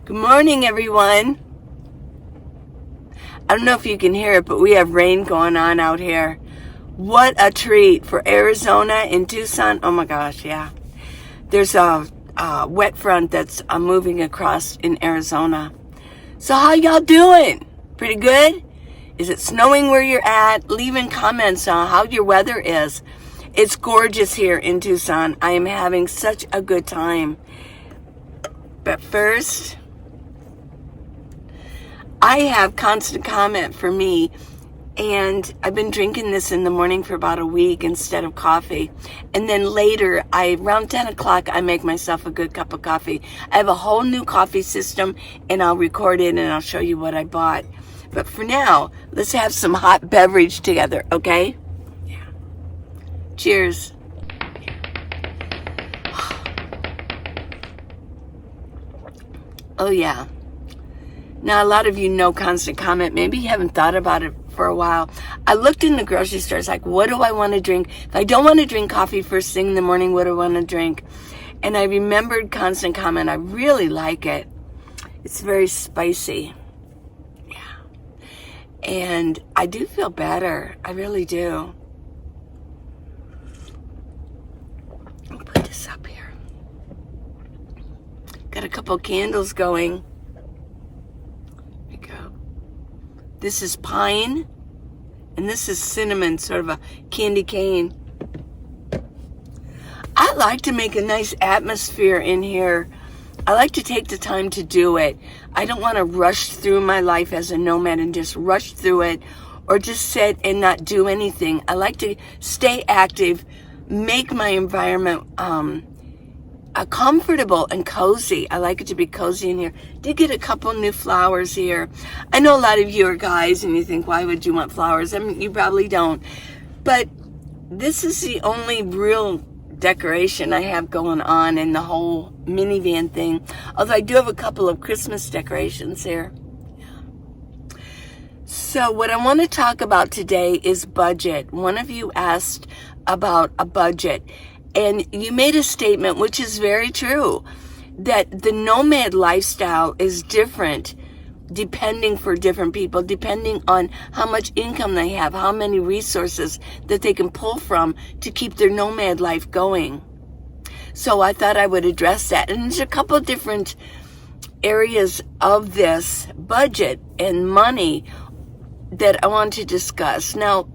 Good morning, everyone. I don't know if you can hear it, but we have rain going on out here. What a treat for Arizona in Tucson. Oh my gosh, yeah. There's a wet front that's moving across in Arizona. So how y'all doing? Pretty good? Is it snowing where you're at? Leave in comments on how your weather is. It's gorgeous here in Tucson. I am having such a good time. But first, I have constant comment for me, and I've been drinking this in the morning for about a week instead of coffee. And then later, around 10 o'clock, I make myself a good cup of coffee. I have a whole new coffee system, and I'll record it, and I'll show you what I bought. But for now, let's have some hot beverage together, okay? Yeah. Cheers. Oh, yeah. Now, a lot of you know Constant Comment. Maybe you haven't thought about it for a while. I looked in the grocery store. It's like, what do I want to drink? If I don't want to drink coffee first thing in the morning, what do I want to drink? And I remembered Constant Comment. I really like it. It's very spicy. Yeah. And I do feel better. I really do. I'll put this up here. Got a couple candles going. This is pine, and this is cinnamon, sort of a candy cane. I like to make a nice atmosphere in here. I like to take the time to do it. I don't want to rush through my life as a nomad and just rush through it or just sit and not do anything. I like to stay active, make my environment comfortable and cozy. I like it to be cozy in here. Did get a couple new flowers here. I know a lot of you are guys and you think, why would you want flowers? I mean, you probably don't. But this is the only real decoration I have going on in the whole minivan thing. Although I do have a couple of Christmas decorations here. So what I want to talk about today is budget. One of you asked about a budget. And you made a statement, which is very true, that the nomad lifestyle is different depending for different people, depending on how much income they have, how many resources that they can pull from to keep their nomad life going. So I thought I would address that. And there's a couple of different areas of this budget and money that I want to discuss. Now,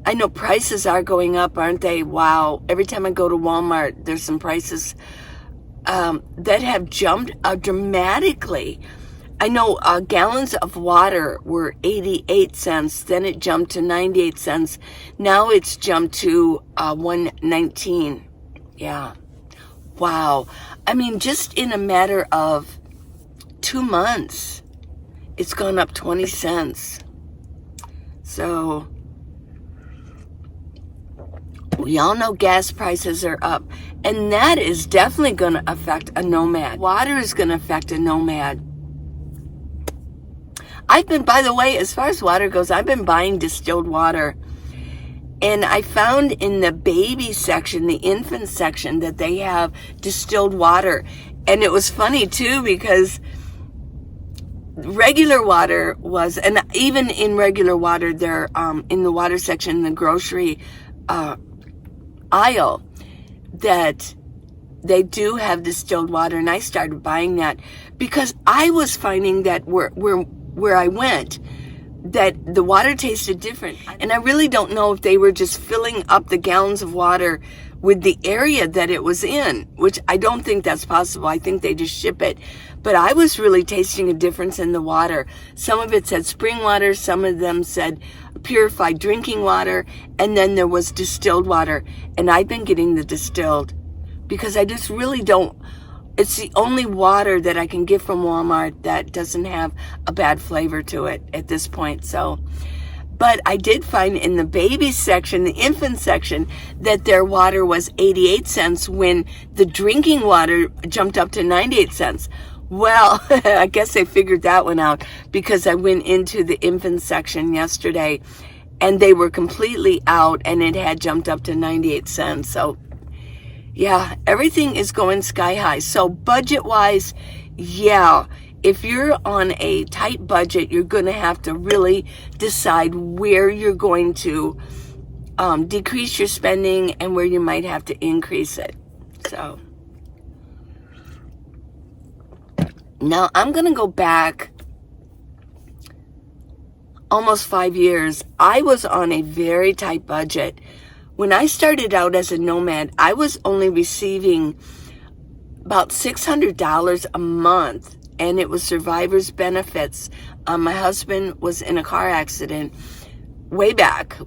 I know prices are going up, aren't they? Wow. Every time I go to Walmart, there's some prices that have jumped dramatically. I know gallons of water were 88 cents. Then it jumped to 98 cents. Now it's jumped to 119. Yeah. Wow. I mean, just in a matter of 2 months, it's gone up 20 cents. So we all know gas prices are up, and that is definitely going to affect a nomad. Water is going to affect a nomad. By the way, as far as water goes, I've been buying distilled water, and I found in the baby section, the infant section, that they have distilled water. And it was funny too, because regular water was, and even in regular water, they're in the water section, in the grocery aisle, that they do have distilled water, and I started buying that because I was finding that where I went, that the water tasted different, and I really don't know if they were just filling up the gallons of water with the area that it was in, which I don't think that's possible. I think they just ship it. But I was really tasting a difference in the water. Some of it said spring water, some of them said purified drinking water, and then there was distilled water. And I've been getting the distilled because I just really don't, it's the only water that I can get from Walmart that doesn't have a bad flavor to it at this point. So, but I did find in the baby section, the infant section, that their water was 88 cents when the drinking water jumped up to 98 cents. Well, I guess they figured that one out because I went into the infant section yesterday and they were completely out and it had jumped up to 98 cents. So yeah, everything is going sky high. So budget wise, yeah, if you're on a tight budget, you're going to have to really decide where you're going to decrease your spending and where you might have to increase it. So now I'm going to go back almost 5 years. I was on a very tight budget. When I started out as a nomad, I was only receiving about $600 a month, and it was survivor's benefits. My husband was in a car accident way back,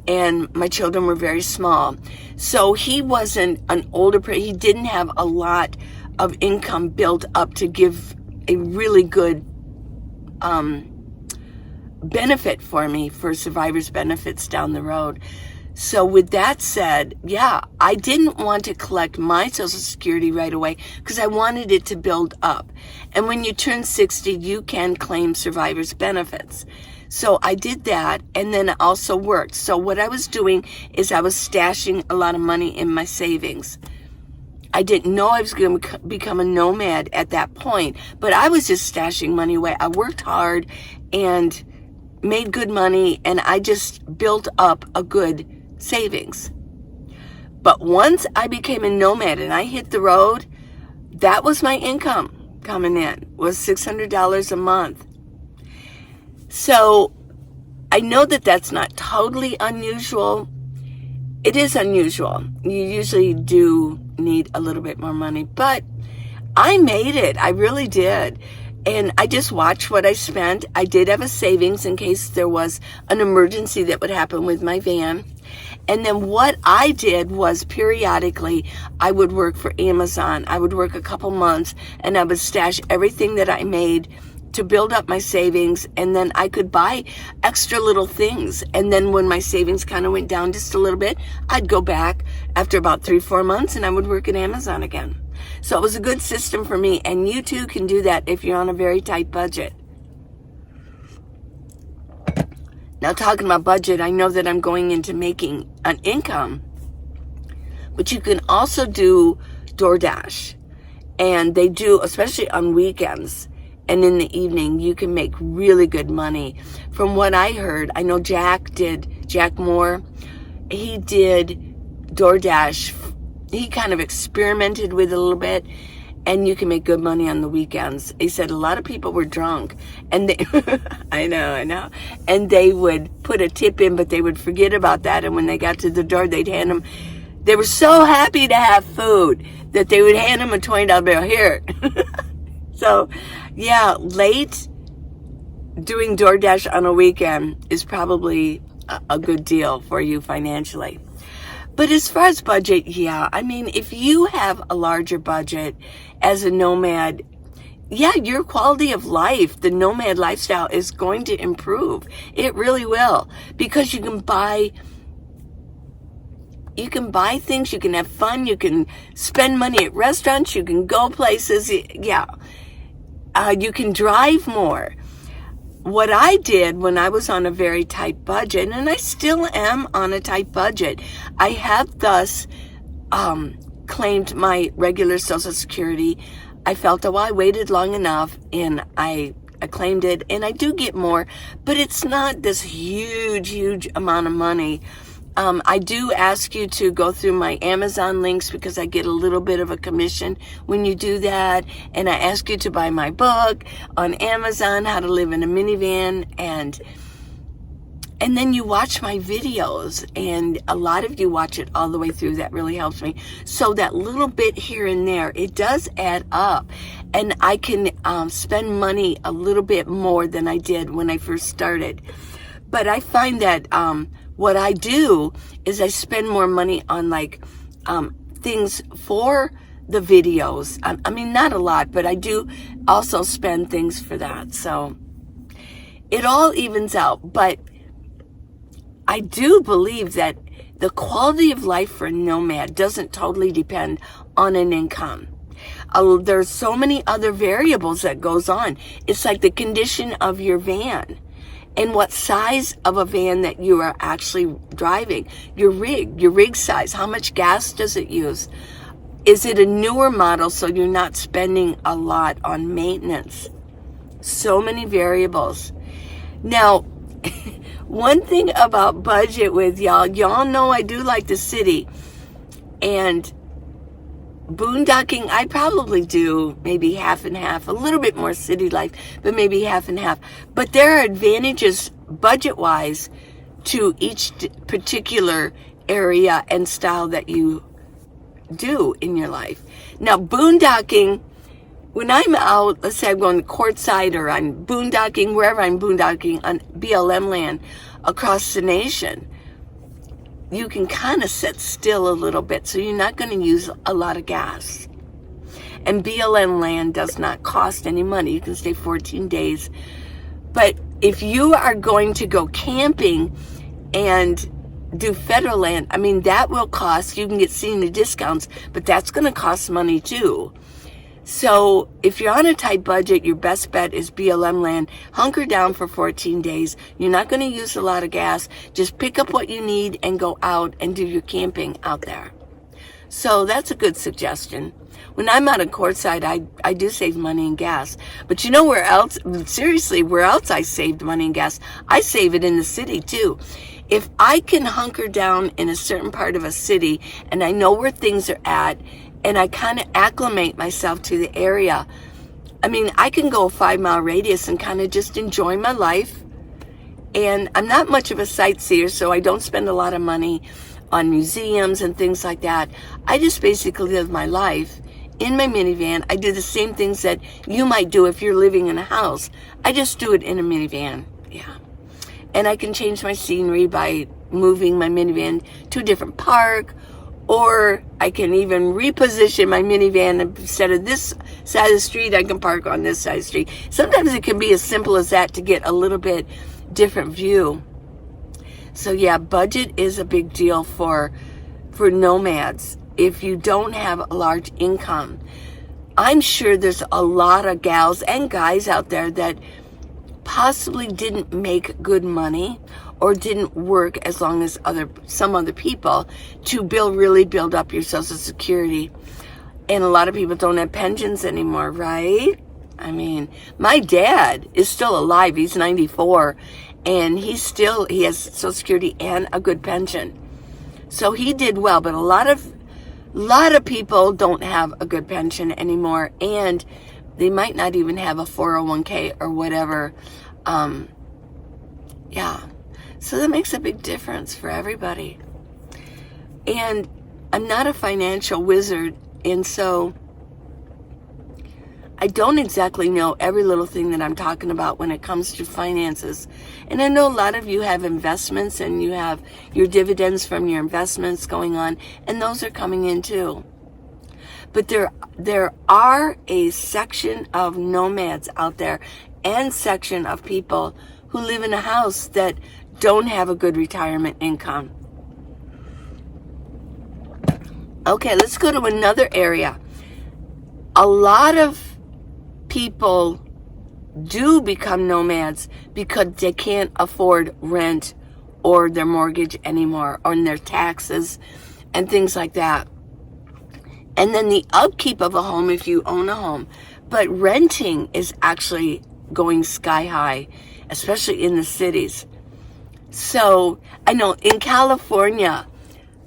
and my children were very small. So he wasn't an older person. He didn't have a lot of income built up to give a really good benefit for me for survivor's benefits down the road. So with that said, yeah, I didn't want to collect my Social Security right away because I wanted it to build up. And when you turn 60, you can claim survivor's benefits. So I did that, and then I also worked. So what I was doing is I was stashing a lot of money in my savings. I didn't know I was going to become a nomad at that point, but I was just stashing money away. I worked hard and made good money, and I just built up a good savings. But once I became a nomad and I hit the road, that was my income coming in, was $600 a month. So I know that that's not totally unusual. It is unusual. You usually do need a little bit more money, but I made it. I really did. And I just watched what I spent. I did have a savings in case there was an emergency that would happen with my van. And then what I did was periodically I would work for Amazon. I would work a couple months and I would stash everything that I made to build up my savings, and then I could buy extra little things. And then when my savings kind of went down just a little bit, I'd go back after about 3-4 months and I would work at Amazon again. So it was a good system for me, and you too can do that if you're on a very tight budget. Now, talking about budget, I know that I'm going into making an income, but you can also do DoorDash, and they do, especially on weekends and in the evening, you can make really good money. From what I heard, I know Jack Moore, he did DoorDash. He kind of experimented with it a little bit, and you can make good money on the weekends. He said a lot of people were drunk, and they, I know, and they would put a tip in, but they would forget about that, and when they got to the door, they'd hand them, they were so happy to have food that they would hand them a $20 bill, here. So, yeah, late doing DoorDash on a weekend is probably a good deal for you financially. But as far as budget, yeah, I mean, if you have a larger budget as a nomad, yeah, your quality of life, the nomad lifestyle, is going to improve. It really will, because you can buy things, you can have fun, you can spend money at restaurants, you can go places, yeah. You can drive more. What I did when I was on a very tight budget, and I still am on a tight budget, I have thus claimed my regular Social Security. I felt, oh, I waited long enough, and I claimed it, and I do get more, but it's not this huge amount of money. I do ask you to go through my Amazon links because I get a little bit of a commission when you do that. And I ask you to buy my book on Amazon, How to Live in a Minivan. And then you watch my videos, and a lot of you watch it all the way through. That really helps me. So that little bit here and there, it does add up. And I can spend money a little bit more than I did when I first started. But I find that what I do is I spend more money on things for the videos. I mean, not a lot, but I do also spend things for that. So it all evens out. But I do believe that the quality of life for a nomad doesn't totally depend on an income. There's so many other variables that goes on. It's like the condition of your van, and what size of a van that you are actually driving, your rig size, how much gas does it use? Is it a newer model so you're not spending a lot on maintenance? So many variables. Now, one thing about budget with y'all know I do like the city. And boondocking, I probably do maybe half and half, a little bit more city life, but maybe half and half. But there are advantages budget-wise to each particular area and style that you do in your life. Now, boondocking, when I'm out, let's say I'm going courtside or I'm boondocking, wherever I'm boondocking on BLM land across the nation, you can kind of sit still a little bit, so you're not going to use a lot of gas. And BLM land does not cost any money. You can stay 14 days. But if you are going to go camping and do federal land, I mean, that will cost, you can get senior discounts, but that's going to cost money too. So if you're on a tight budget, your best bet is BLM land. Hunker down for 14 days. You're not going to use a lot of gas. Just pick up what you need and go out and do your camping out there. So that's a good suggestion. When I'm out of courtside, I do save money and gas. But you know where else, seriously, where else I saved money and gas? I save it in the city too. If I can hunker down in a certain part of a city and I know where things are at, and I kind of acclimate myself to the area. I mean, I can go a 5-mile radius and kind of just enjoy my life. And I'm not much of a sightseer, so I don't spend a lot of money on museums and things like that. I just basically live my life in my minivan. I do the same things that you might do if you're living in a house. I just do it in a minivan, yeah. And I can change my scenery by moving my minivan to a different park, or I can even reposition my minivan. Instead of this side of the street, I can park on this side of the street. Sometimes it can be as simple as that to get a little bit different view. So yeah, budget is a big deal for nomads. If you don't have a large income, I'm sure there's a lot of gals and guys out there that possibly didn't make good money or didn't work as long as some other people to really build up your Social Security. And a lot of people don't have pensions anymore, right? I mean, my dad is still alive. He's 94, and he has Social Security and a good pension. So he did well, but a lot of people don't have a good pension anymore, and they might not even have a 401k or whatever. Yeah. So that makes a big difference for everybody. And I'm not a financial wizard, and so I don't exactly know every little thing that I'm talking about when it comes to finances. And I know a lot of you have investments and you have your dividends from your investments going on, and those are coming in too. But there are a section of nomads out there and section of people who live in a house that don't have a good retirement income. Okay, let's go to another area. A lot of people do become nomads because they can't afford rent or their mortgage anymore, or their taxes and things like that. And then the upkeep of a home if you own a home. But renting is actually going sky high, especially in the cities. So I know in California,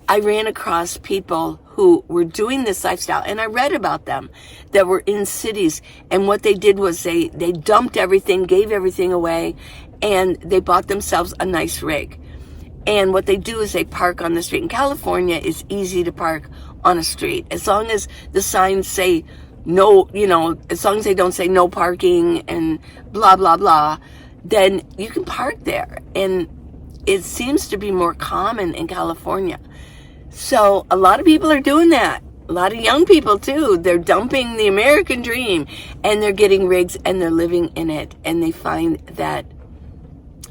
I ran across people who were doing this lifestyle, and I read about them that were in cities, and what they did was they dumped everything, gave everything away, and they bought themselves a nice rig. And what they do is they park on the street. In California, it's easy to park on a street as long as the signs say no, as long as they don't say no parking and blah blah blah, then you can park there. And it seems to be more common in California. So a lot of people are doing that. A lot of young people too. They're dumping the American dream and they're getting rigs and they're living in it. And they find that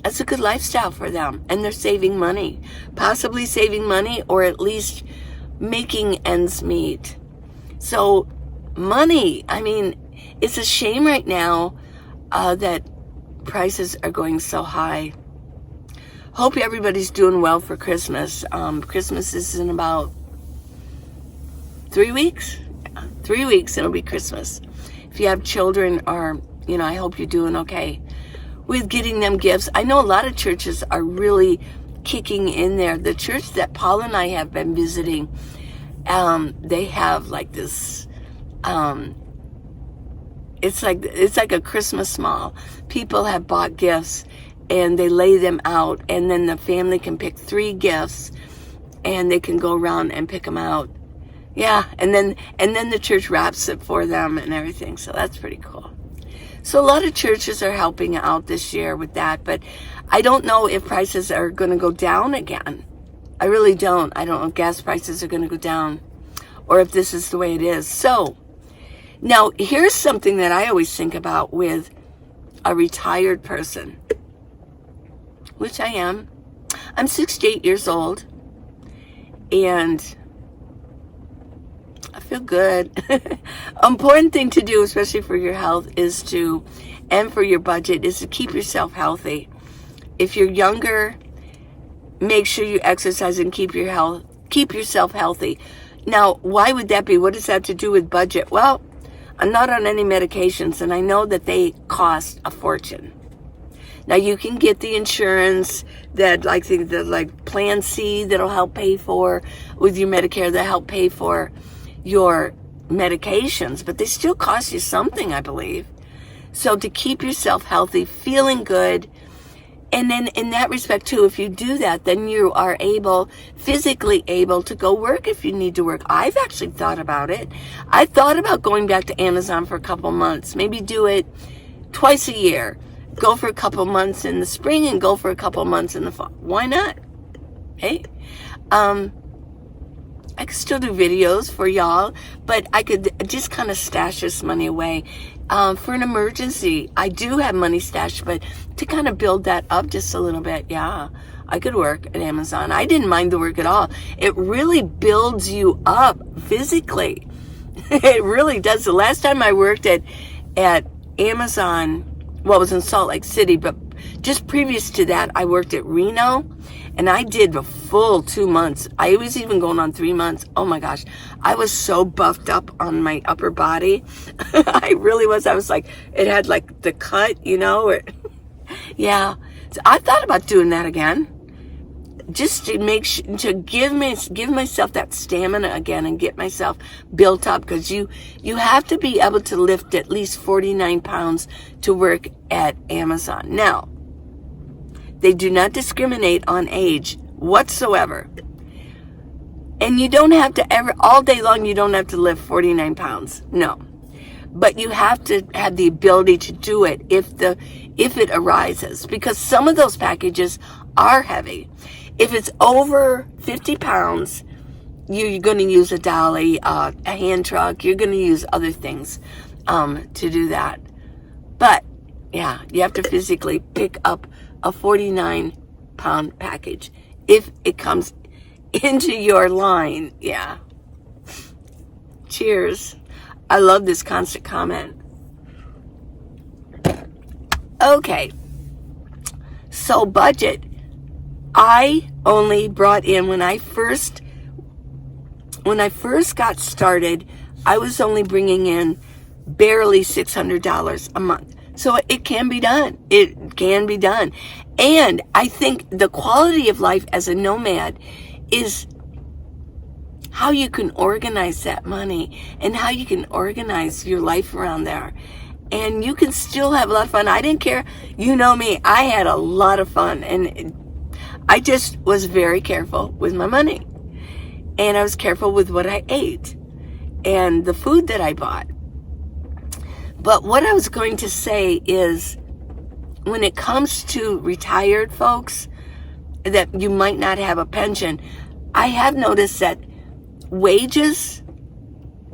that's a good lifestyle for them. And they're saving money. Possibly saving money, or at least making ends meet. So money, I mean, it's a shame right now that prices are going so high. Hope everybody's doing well for Christmas. Christmas is in about 3 weeks? 3 weeks and it'll be Christmas. If you have children, or, I hope you're doing okay with getting them gifts. I know a lot of churches are really kicking in there. The church that Paul and I have been visiting, they have like this, it's like a Christmas mall. People have bought gifts and they lay them out, and then the family can pick 3 gifts and they can go around and pick them out. Yeah, and then the church wraps it for them and everything. So that's pretty cool. So a lot of churches are helping out this year with that, but I don't know if prices are going to go down again. I really don't. I don't know if gas prices are going to go down or if this is the way it is. So now here's something that I always think about with a retired person, which I am. I'm 68 years old and I feel good. Important thing to do, especially for your health, and for your budget, is to keep yourself healthy. If you're younger, make sure you exercise and keep yourself healthy. Now, why would that be? What does that have to do with budget? Well, I'm not on any medications, and I know that they cost a fortune. Now, you can get the insurance that, like Plan C, that'll help pay for, with your Medicare, that'll help pay for your medications, but they still cost you something, I believe. So to keep yourself healthy, feeling good, and then in that respect too, if you do that, then you are physically able to go work if you need to work. I've actually thought about it. I thought about going back to Amazon for a couple months, maybe do it twice a year. Go for a couple months in the spring and go for a couple months in the fall. Why not? Hey, I could still do videos for y'all, but I could just kind of stash this money away for an emergency. I do have money stashed, but to kind of build that up just a little bit, yeah, I could work at Amazon. I didn't mind the work at all. It really builds you up physically. It really does. The last time I worked at Amazon, well, it was in Salt Lake City, but just previous to that, I worked at Reno. And I did a full 2 months. I was even going on 3 months. Oh my gosh. I was so buffed up on my upper body. I really was. I was like, it had like the cut, yeah. So I thought about doing that again. Just to give myself that stamina again and get myself built up. Because you have to be able to lift at least 49 pounds to work at Amazon. Now, they do not discriminate on age whatsoever. And you don't have to all day long, you don't have to lift 49 pounds. No. But you have to have the ability to do it if it arises. Because some of those packages are heavy. If it's over 50 pounds, you're going to use a dolly, a hand truck. You're going to use other things to do that. But, yeah, you have to physically pick up a 49-pound package if it comes into your line. Yeah. Cheers. I love this constant comment. Okay. So budget. I only brought in, when I first got started, I was only bringing in barely $600 a month. So it can be done. It can be done. And I think the quality of life as a nomad is how you can organize that money and how you can organize your life around there. And you can still have a lot of fun. I didn't care. You know me. I had a lot of fun. And I just was very careful with my money. And I was careful with what I ate and the food that I bought. But what I was going to say is, when it comes to retired folks that you might not have a pension, I have noticed that wages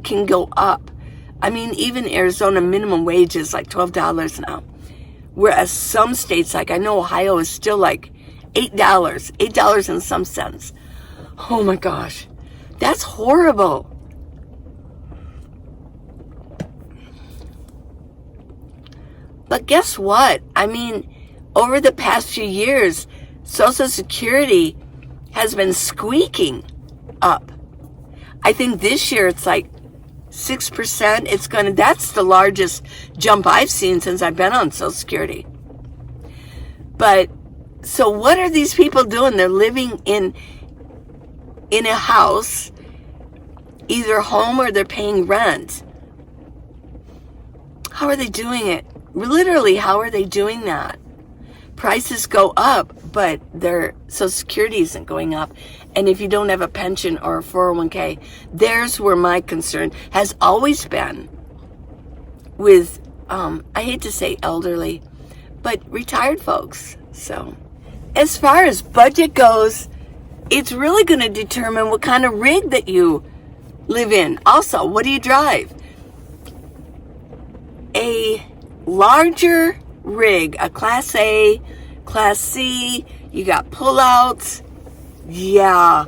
can go up. I mean, even Arizona minimum wage is like $12 now. Whereas some states, like I know Ohio, is still like $8 and some cents. Oh my gosh. That's horrible. But guess what? I mean, over the past few years, Social Security has been squeaking up. I think this year it's like 6%. That's the largest jump I've seen since I've been on Social Security. But, so what are these people doing? They're living in a house, either home or they're paying rent. How are they doing it? Literally, how are they doing that? Prices go up, but their Social Security isn't going up. And if you don't have a pension or a 401k, there's where my concern has always been with, I hate to say elderly, but retired folks. So as far as budget goes, it's really going to determine what kind of rig that you live in. Also, what do you drive? A larger rig, a Class A, Class C, you got pullouts. Yeah,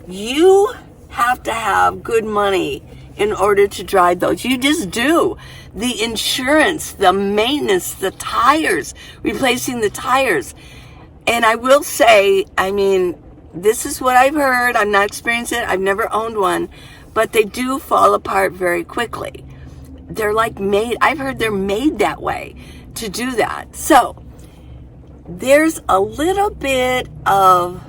you have to have good money in order to drive those. You just do. The insurance, the maintenance, the tires, replacing the tires. And I will say, I mean, this is what I've heard. I'm not experiencing it. I've never owned one, but they do fall apart very quickly. They're like made, I've heard they're made that way to do that. So there's a little bit of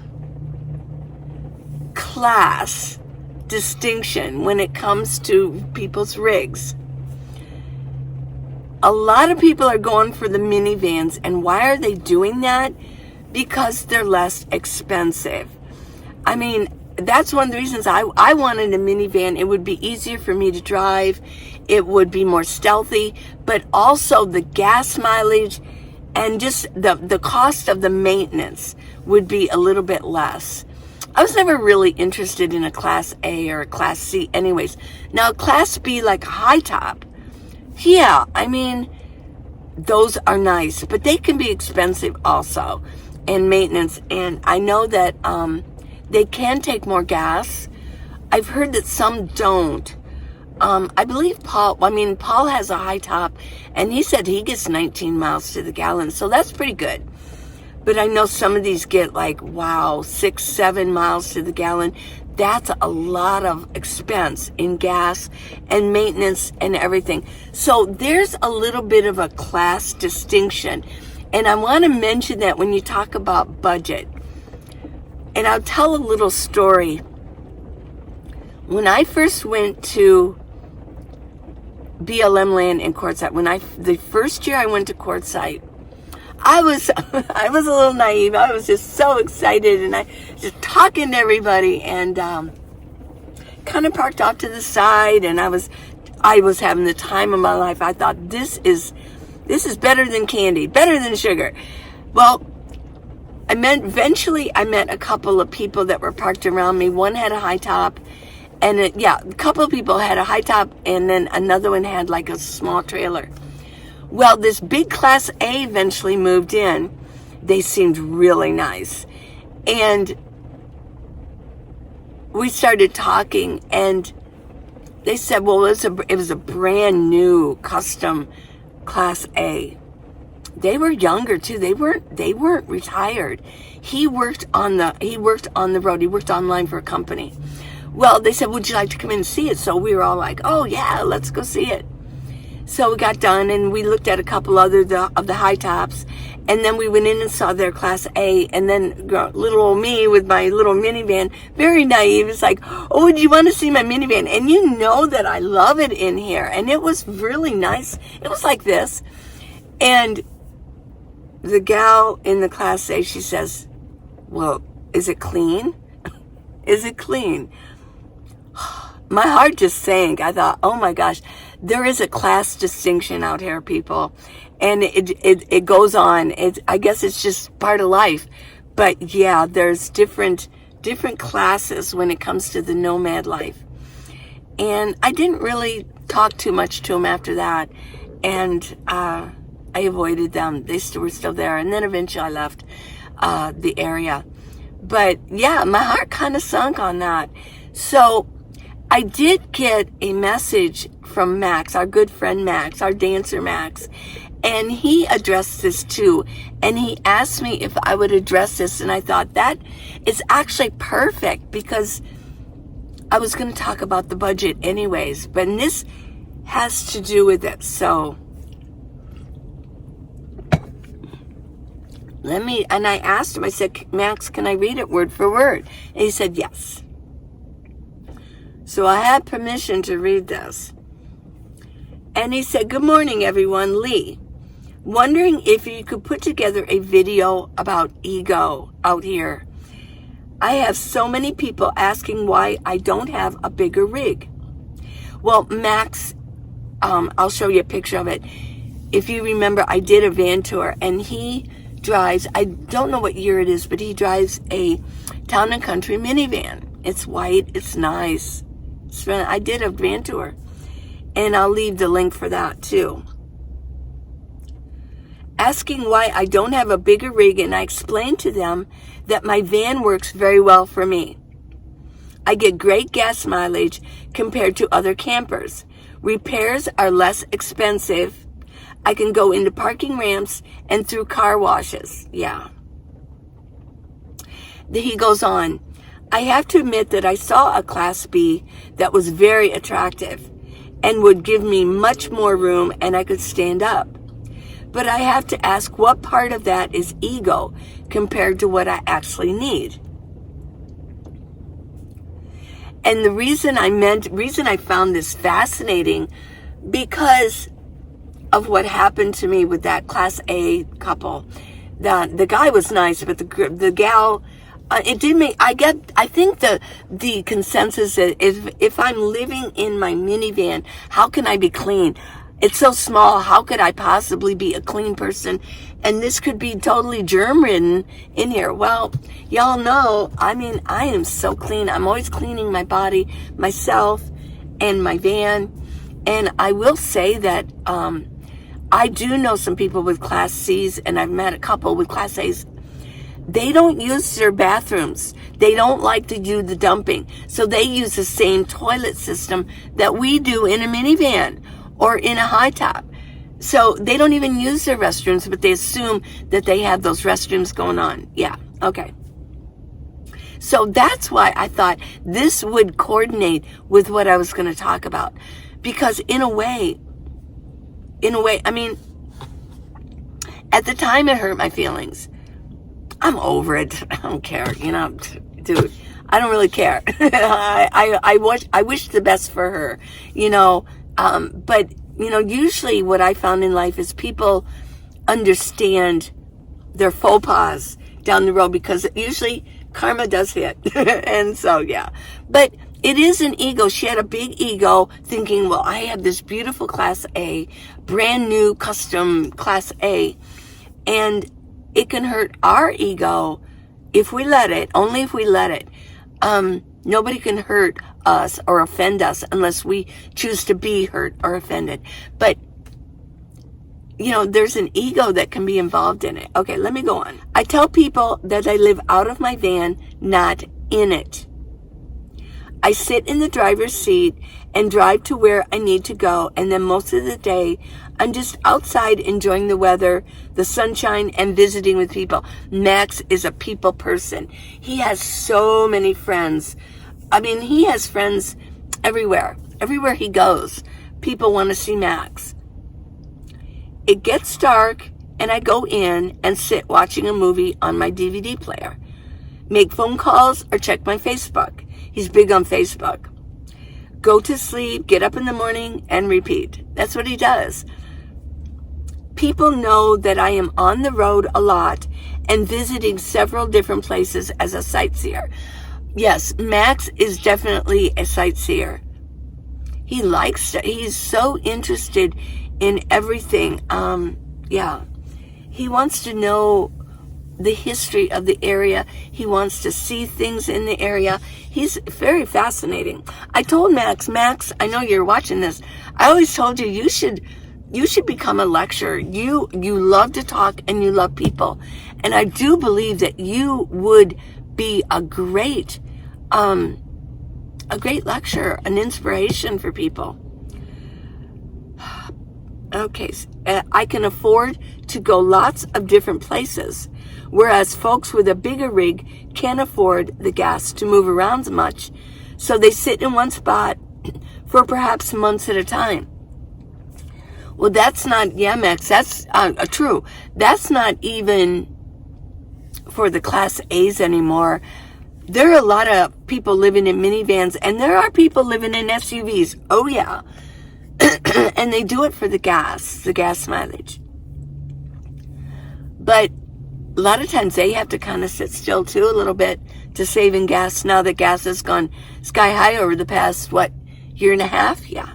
class distinction when it comes to people's rigs. A lot of people are going for the minivans, and why are they doing that? Because they're less expensive. I mean, that's one of the reasons I wanted a minivan. It would be easier for me to drive. It would be more stealthy, but also the gas mileage and just the cost of the maintenance would be a little bit less. I was never really interested in a Class A or a Class C anyways. Now, Class B, like a high top, yeah, I mean, those are nice, but they can be expensive also, and maintenance. And I know that they can take more gas. I've heard that some don't. I believe Paul has a high top, and he said he gets 19 miles to the gallon, so that's pretty good. But I know some of these get like, wow, 6-7 miles to the gallon. That's a lot of expense in gas and maintenance and everything. So there's a little bit of a class distinction. And I want to mention that when you talk about budget. And I'll tell a little story. When I first went to BLM land in Quartzsite, the first year I went to Quartzsite, I was a little naive. I was just so excited, and I just talking to everybody, and kind of parked off to the side, and I was having the time of my life. I thought, this is better than candy, better than sugar. Well, eventually I met a couple of people that were parked around me. One had a high top, and a couple of people had a high top, and then another one had like a small trailer. Well, this big Class A eventually moved in. They seemed really nice. And we started talking, and they said, well, it was a brand new custom Class A. They were younger too. They weren't retired. He worked on the road. He worked online for a company. Well, they said, would you like to come in and see it? So we were all like, oh yeah, let's go see it. So we got done, and we looked at a couple of the high tops, and then we went in and saw their Class A, and then little old me with my little minivan, very naive, it's like, oh, would you want to see my minivan? And you know that I love it in here, and it was really nice. It was like this, and the gal in the Class A, she says, well, is it clean? Is it clean? My heart just sank. I thought, oh my gosh, there is a class distinction out here, people. And it goes on. I guess it's just part of life. But yeah, there's different classes when it comes to the nomad life. And I didn't really talk too much to them after that. And I avoided them. They were still there. And then eventually I left the area. But yeah, my heart kind of sunk on that. So I did get a message from Max, our good friend Max, our dancer Max, and he addressed this too. And he asked me if I would address this, and I thought that is actually perfect, because I was going to talk about the budget anyways, but this has to do with it. So and I asked him, I said, Max, can I read it word for word? And he said, yes. So I had permission to read this. And he said, good morning, everyone. Lee, wondering if you could put together a video about ego out here. I have so many people asking why I don't have a bigger rig. Well, Max, I'll show you a picture of it. If you remember, I did a van tour, and he drives, I don't know what year it is, but he drives a town and country minivan. It's white, it's nice. I did a van tour, and I'll leave the link for that too. Asking why I don't have a bigger rig, and I explained to them that my van works very well for me. I get great gas mileage compared to other campers. Repairs are less expensive. I can go into parking ramps and through car washes. Yeah. He goes on, I have to admit that I saw a Class B that was very attractive and would give me much more room, and I could stand up. But I have to ask, what part of that is ego compared to what I actually need? And the reason I found this fascinating, because of what happened to me with that Class A couple. The guy was nice, but the gal, it did make, I think the consensus is, if I'm living in my minivan, how can I be clean? It's so small, how could I possibly be a clean person? And this could be totally germ-ridden in here. Well, y'all know, I am so clean. I'm always cleaning my body, myself, and my van. And I will say that I do know some people with Class C's, and I've met a couple with Class A's. They don't use their bathrooms. They don't like to do the dumping. So they use the same toilet system that we do in a minivan or in a high top. So they don't even use their restrooms, but they assume that they have those restrooms going on. Yeah, okay. So that's why I thought this would coordinate with what I was going to talk about. Because in a way, at the time it hurt my feelings. I'm over it. I don't care. Dude, I don't really care. I wish the best for her, but usually what I found in life is people understand their faux pas down the road, because usually karma does hit. And so, yeah, but it is an ego. She had a big ego thinking, well, I have this beautiful Class A, brand new custom Class A, and it can hurt our ego if we let it, only if we let it. Nobody can hurt us or offend us unless we choose to be hurt or offended. But, there's an ego that can be involved in it. Okay, let me go on. I tell people that I live out of my van, not in it. I sit in the driver's seat and drive to where I need to go, and then most of the day, I'm just outside enjoying the weather, the sunshine, and visiting with people. Max is a people person. He has so many friends. He has friends everywhere. Everywhere he goes, people want to see Max. It gets dark, and I go in and sit watching a movie on my DVD player. Make phone calls or check my Facebook. He's big on Facebook. Go to sleep, get up in the morning, and repeat. That's what he does. People know that I am on the road a lot and visiting several different places as a sightseer. Yes, Max is definitely a sightseer. He's so interested in everything. He wants to know the history of the area. He wants to see things in the area. He's very fascinating. I told Max, I know you're watching this. I always told you, you should become a lecturer. You love to talk and you love people. And I do believe that you would be a great lecturer, an inspiration for people. Okay, I can afford to go lots of different places, whereas folks with a bigger rig can't afford the gas to move around much. So they sit in one spot for perhaps months at a time. Well, that's not, yeah, Max, that's true. That's not even for the Class A's anymore. There are a lot of people living in minivans, and there are people living in SUVs. Oh, yeah. And they do it for the gas mileage. But a lot of times they have to kind of sit still, too, a little bit to save in gas now that gas has gone sky high over the past, year and a half? Yeah.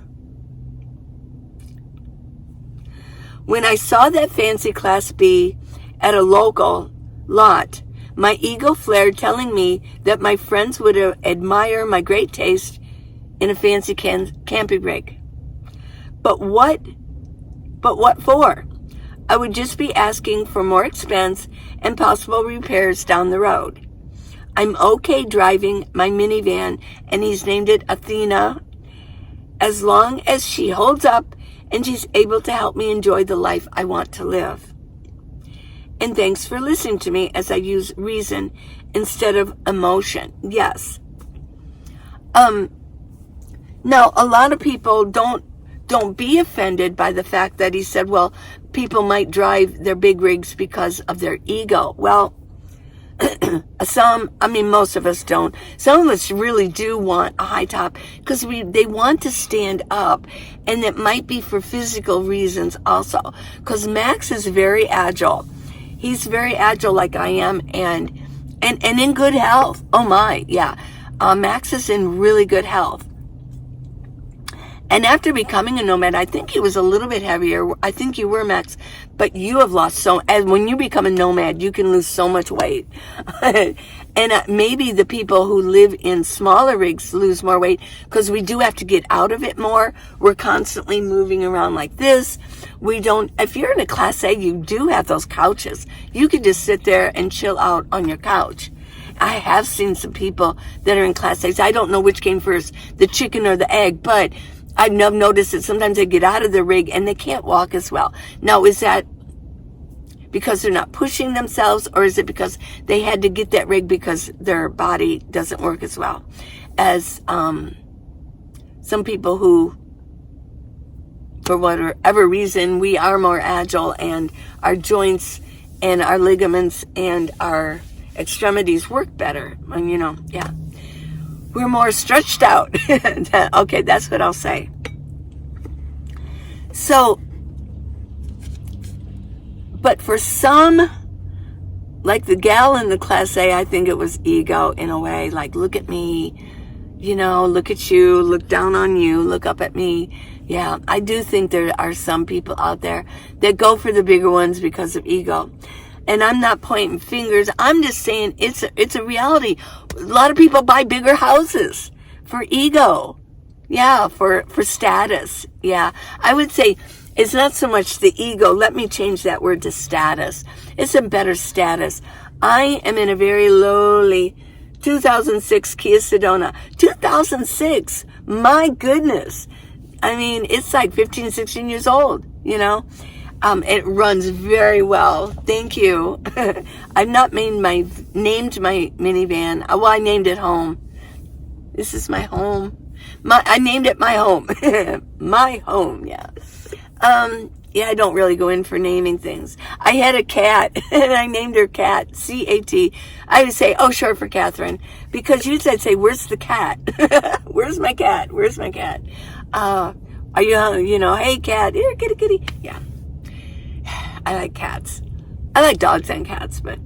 When I saw that fancy Class B at a local lot, my ego flared, telling me that my friends would admire my great taste in a fancy camping rig. But what for? I would just be asking for more expense and possible repairs down the road. I'm okay driving my minivan, and he's named it Athena, as long as she holds up and she's able to help me enjoy the life I want to live. And thanks for listening to me as I use reason instead of emotion. Yes. Now, a lot of people don't be offended by the fact that he said, well, people might drive their big rigs because of their ego. Well, most of us don't. Some of us really do want a high top because they want to stand up, and it might be for physical reasons also. Because Max is very agile. He's very agile like I am, and in good health. Oh my, yeah. Max is in really good health. And after becoming a nomad, I think he was a little bit heavier. I think you were, Max, but you have lost and when you become a nomad, you can lose so much weight. And maybe the people who live in smaller rigs lose more weight because we do have to get out of it more. We're constantly moving around like this. If you're in a Class A, you do have those couches. You can just sit there and chill out on your couch. I have seen some people that are in Class A's. I don't know which came first, the chicken or the egg, but I've noticed that sometimes they get out of the rig and they can't walk as well. Now, is that because they're not pushing themselves, or is it because they had to get that rig because their body doesn't work as well as some people who, for whatever reason, we are more agile and our joints and our ligaments and our extremities work better. Yeah. We're more stretched out. Okay, that's what I'll say. So, but for some, like the gal in the Class A, I think it was ego in a way. Like, look at me, look at you, look down on you, look up at me. Yeah, I do think there are some people out there that go for the bigger ones because of ego. And I'm not pointing fingers. I'm just saying it's a reality. A lot of people buy bigger houses for ego. Yeah, for status. Yeah, I would say it's not so much the ego. Let me change that word to status. It's a better status. I am in a very lowly 2006 Kia Sedona. 2006. My goodness. I mean, it's like 15, 16 years old, It runs very well. Thank you. I've not named my minivan. Well, I named it home. This is my home. I named it my home. My home, yeah. Yeah, I don't really go in for naming things. I had a cat, and I named her Cat, C-A-T. I would say, oh, short for Catherine, because you'd say, where's the cat? Where's my cat? Where's my cat? Are you, hey, cat, here, kitty, kitty. Yeah. I like cats. I like dogs and cats, but.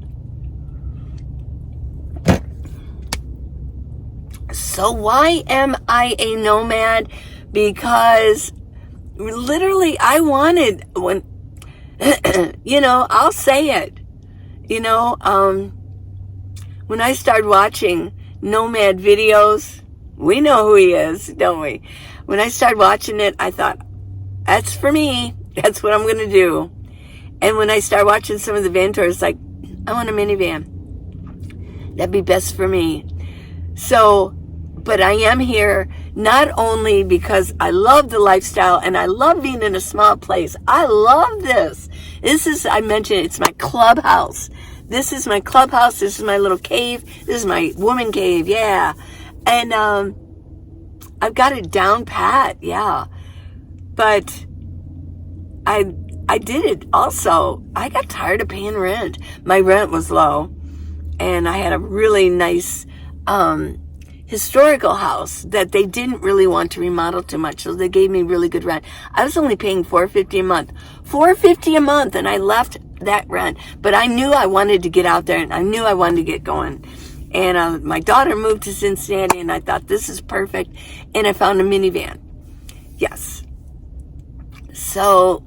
So why am I a nomad? Because literally I wanted I'll say it. When I started watching nomad videos, we know who he is, don't we? When I started watching it, I thought, that's for me. That's what I'm going to do. And when I started watching some of the van tours, like, I want a minivan. That'd be best for me. So, but I am here not only because I love the lifestyle and I love being in a small place. I love this. I mentioned it's my clubhouse. This is my clubhouse. This is my little cave. This is my woman cave. Yeah. And I've got it down pat, yeah. But I did it also. I got tired of paying rent. My rent was low, and I had a really nice historical house that they didn't really want to remodel too much, so they gave me really good rent. I was only paying $450 a month. $450 a month, and I left that rent. But I knew I wanted to get out there, and I knew I wanted to get going. And my daughter moved to Cincinnati, and I thought, this is perfect. And I found a minivan. Yes. So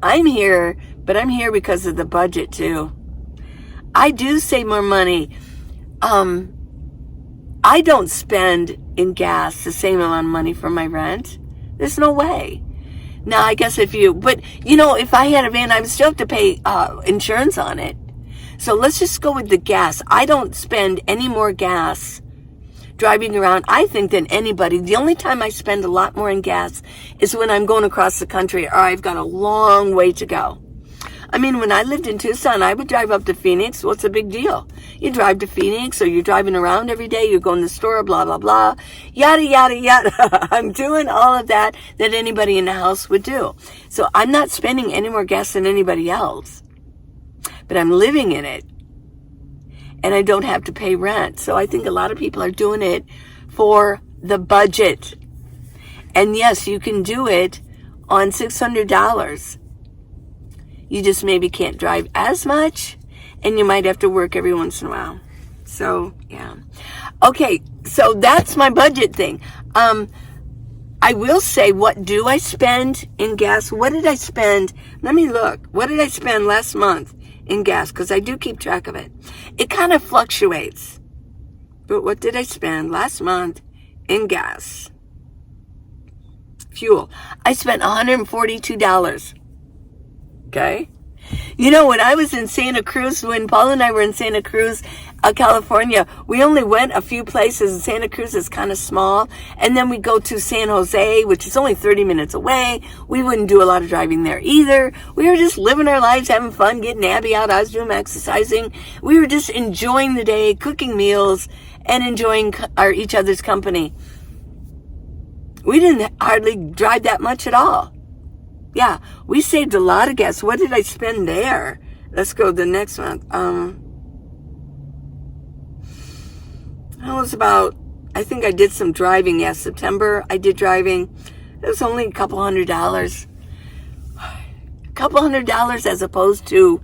I'm here, but I'm here because of the budget too. I do save more money. I don't spend in gas the same amount of money for my rent. There's no way. Now, I guess if I had a van, I would still have to pay insurance on it. So let's just go with the gas. I don't spend any more gas driving around, I think, than anybody. The only time I spend a lot more in gas is when I'm going across the country or I've got a long way to go. I mean, when I lived in Tucson, I would drive up to Phoenix. What's the big deal? You drive to Phoenix, or you're driving around every day, you're going to the store, blah, blah, blah, yada, yada, yada. I'm doing all of that anybody in the house would do. So I'm not spending any more gas than anybody else. But I'm living in it. And I don't have to pay rent. So I think a lot of people are doing it for the budget. And yes, you can do it on $600. You just maybe can't drive as much, and you might have to work every once in a while. So, yeah. Okay, so that's my budget thing. I will say, what do I spend in gas? What did I spend? Let me look. What did I spend last month in gas? Because I do keep track of it. It kind of fluctuates. But what did I spend last month in gas? Fuel. I spent $142. Okay. You know, when I was in Santa Cruz, when Paul and I were in Santa Cruz, California, we only went a few places, and Santa Cruz is kind of small. And then we go to San Jose, which is only 30 minutes away. We wouldn't do a lot of driving there either. We were just living our lives, having fun, getting Abby out. I was doing exercising. We were just enjoying the day, cooking meals, and enjoying each other's company. We didn't hardly drive that much at all. Yeah, we saved a lot of gas. What did I spend there? Let's go to the next one. I think I did some driving. Yeah, September I did driving. It was only a couple $100. A couple $100 as opposed to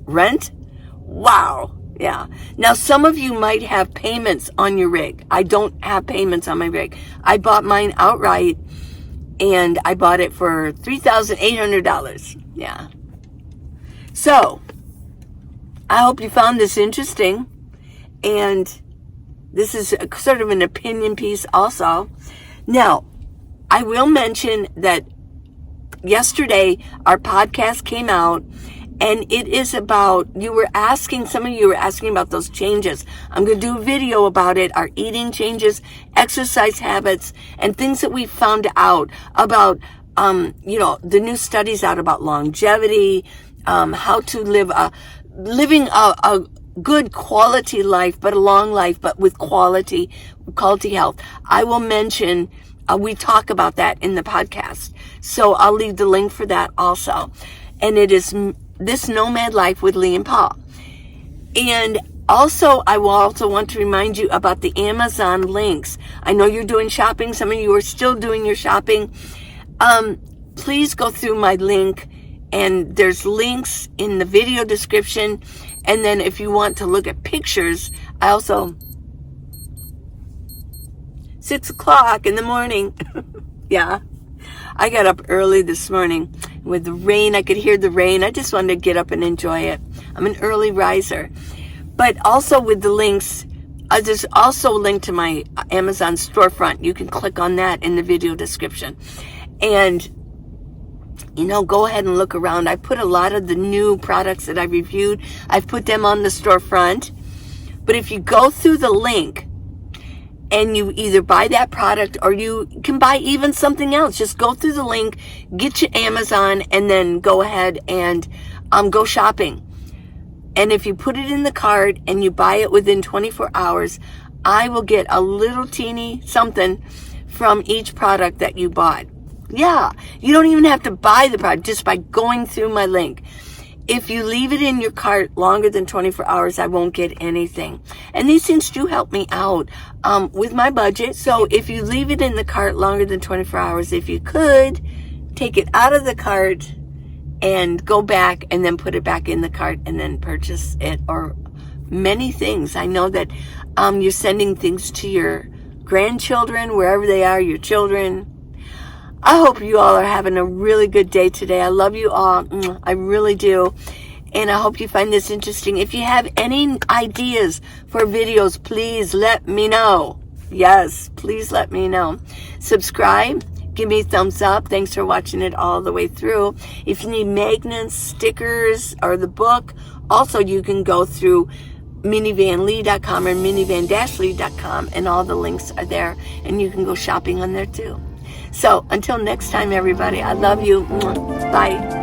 rent? Wow. Yeah. Now, some of you might have payments on your rig. I don't have payments on my rig. I bought mine outright. And I bought it for $3,800. Yeah. So, I hope you found this interesting. And this is sort of an opinion piece also. Now, I will mention that yesterday our podcast came out. And it is about, some of you were asking about those changes. I'm going to do a video about it, our eating changes, exercise habits, and things that we found out about, the new studies out about longevity, how to living a good quality life, but a long life, but with quality health. I will mention, we talk about that in the podcast. So I'll leave the link for that also. And it is This Nomad Life with Lee and Paul. And also, I will also want to remind you about the Amazon links. I know you're doing shopping. Some of you are still doing your shopping. Please go through my link, and there's links in the video description. And then if you want to look at pictures, I also, 6:00 in the morning. Yeah. I got up early this morning with the rain. I could hear the rain. I just wanted to get up and enjoy it. I'm an early riser. But also with the links, there's also a link to my Amazon storefront. You can click on that in the video description. And, go ahead and look around. I put a lot of the new products that I reviewed, I've put them on the storefront. But if you go through the link, and you either buy that product or you can buy even something else. Just go through the link, get your Amazon, and then go ahead and go shopping. And if you put it in the cart and you buy it within 24 hours, I will get a little teeny something from each product that you bought. Yeah, you don't even have to buy the product just by going through my link. If you leave it in your cart longer than 24 hours, I won't get anything. And these things do help me out with my budget. So if you leave it in the cart longer than 24 hours, if you could, take it out of the cart and go back and then put it back in the cart and then purchase it, or many things. I know that you're sending things to your grandchildren, wherever they are, your children. I hope you all are having a really good day today. I love you all. I really do. And I hope you find this interesting. If you have any ideas for videos, please let me know. Yes, please let me know. Subscribe. Give me a thumbs up. Thanks for watching it all the way through. If you need magnets, stickers, or the book, also you can go through minivanlee.com or minivan-lee.com, and all the links are there, and you can go shopping on there too. So until next time, everybody, I love you. Bye.